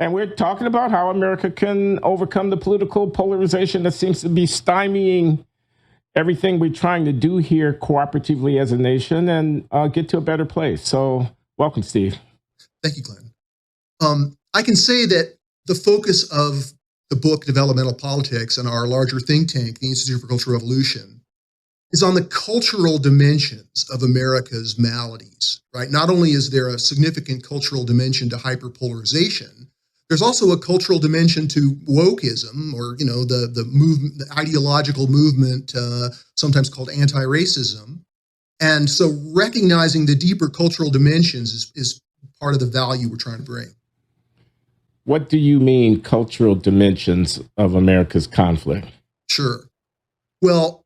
And we're talking about how America can overcome the political polarization that seems to be stymieing everything we're trying to do here cooperatively as a nation and get to a better place. So, welcome, Steve. Thank you, Glenn. I can say that the focus of the book Developmental Politics and our larger think tank, the Institute for Cultural Revolution, is on the cultural dimensions of America's maladies, right? Not only is there a significant cultural dimension to hyperpolarization, there's also a cultural dimension to wokeism, or the movement, the ideological movement, sometimes called anti-racism. And so recognizing the deeper cultural dimensions is part of the value we're trying to bring. What do you mean, cultural dimensions of America's conflict? Sure. Well,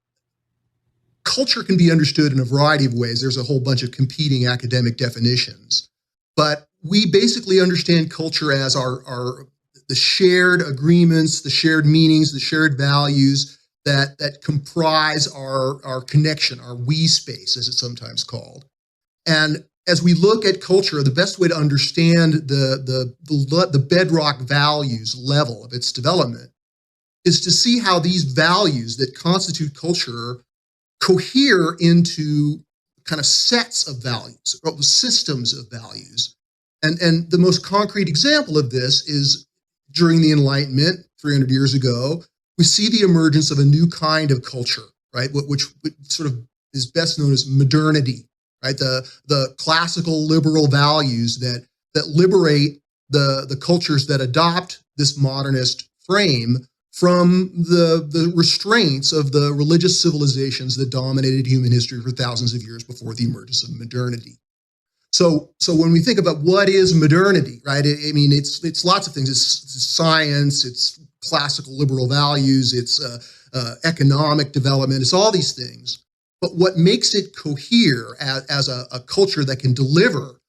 culture can be understood in a variety of ways. There's a whole bunch of competing academic definitions. But we basically understand culture as the shared agreements, the shared meanings, the shared values that comprise our connection, our we space, as it's sometimes called. And as we look at culture, the best way to understand the bedrock values level of its development is to see how these values that constitute culture cohere into kind of sets of values, or systems of values. And the most concrete example of this is during the Enlightenment, 300 years ago, we see the emergence of a new kind of culture, right? Which sort of is best known as modernity, right? The classical liberal values that liberate the cultures that adopt this modernist frame from the restraints of the religious civilizations that dominated human history for thousands of years before the emergence of modernity. So when we think about what is modernity, right? It's lots of things. It's science, it's classical liberal values, it's economic development, it's all these things. But what makes it cohere as a culture that can deliver,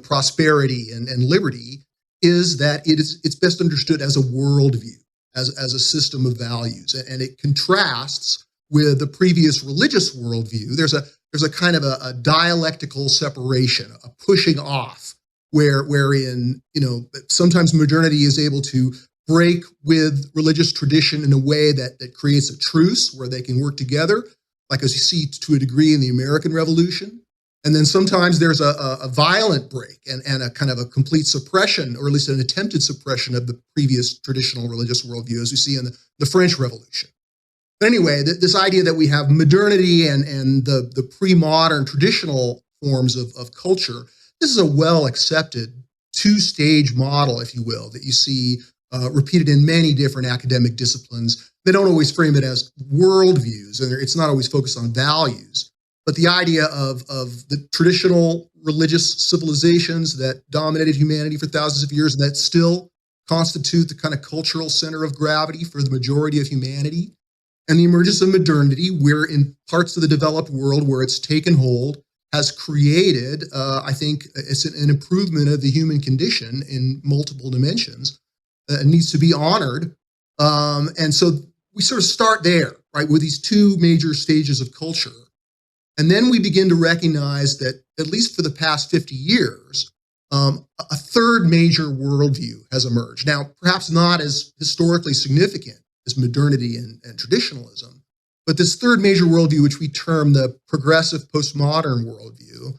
prosperity and liberty is that it's best understood as a worldview, as a system of values, and it contrasts with the previous religious worldview. There's a kind of a dialectical separation, a pushing off, wherein sometimes modernity is able to break with religious tradition in a way that creates a truce where they can work together, like as you see to a degree in the American Revolution. And then sometimes there's a violent break and a kind of a complete suppression, or at least an attempted suppression of the previous traditional religious worldview, as we see in the French Revolution. But anyway, this idea that we have modernity and the pre-modern traditional forms of culture, this is a well-accepted two-stage model, if you will, that you see repeated in many different academic disciplines. They don't always frame it as worldviews, and it's not always focused on values. But the idea of the traditional religious civilizations that dominated humanity for thousands of years and that still constitute the kind of cultural center of gravity for the majority of humanity, and the emergence of modernity, where in parts of the developed world where it's taken hold, has created, I think, it's an improvement of the human condition in multiple dimensions. It needs to be honored. And so we sort of start there, right, with these two major stages of culture. And then we begin to recognize that, at least for the past 50 years, a third major worldview has emerged. Now, perhaps not as historically significant as modernity and traditionalism, but this third major worldview, which we term the progressive postmodern worldview,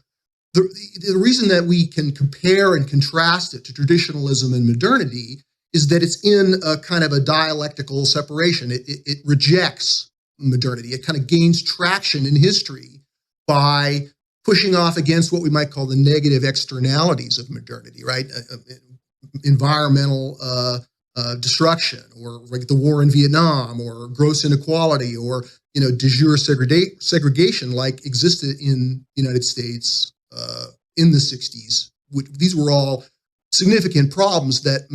the reason that we can compare and contrast it to traditionalism and modernity is that it's in a kind of a dialectical separation. It rejects modernity. It kind of gains traction in history by pushing off against what we might call the negative externalities of modernity, right? Environmental destruction, or like the war in Vietnam, or gross inequality, or de jure segregation like existed in the United States in the 60s. These were all significant problems that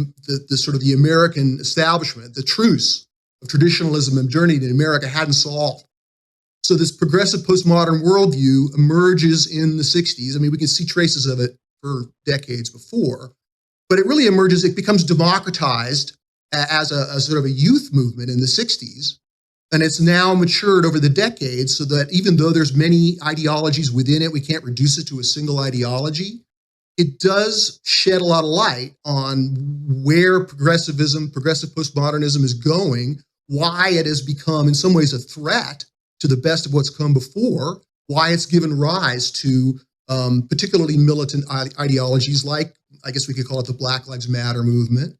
the sort of the American establishment, the truce of traditionalism and modernity in America hadn't solved. So this progressive postmodern worldview emerges in the 60s. I mean, we can see traces of it for decades before, but it really emerges, it becomes democratized as a sort of a youth movement in the 60s. And it's now matured over the decades, so that even though there's many ideologies within it, we can't reduce it to a single ideology. it does shed a lot of light on where progressivism, progressive postmodernism is going, why it has become in some ways a threat to the best of what's come before, why it's given rise to particularly militant ideologies like, I guess we could call it the Black Lives Matter movement,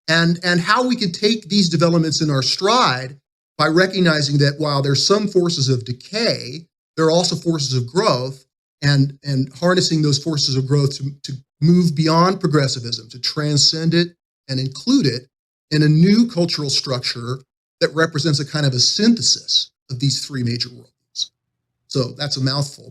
and how we could take these developments in our stride by recognizing that while there's some forces of decay, there are also forces of growth, and harnessing those forces of growth to move beyond progressivism, to transcend it and include it in a new cultural structure that represents a kind of a synthesis of these three major worldviews. So that's a mouthful, but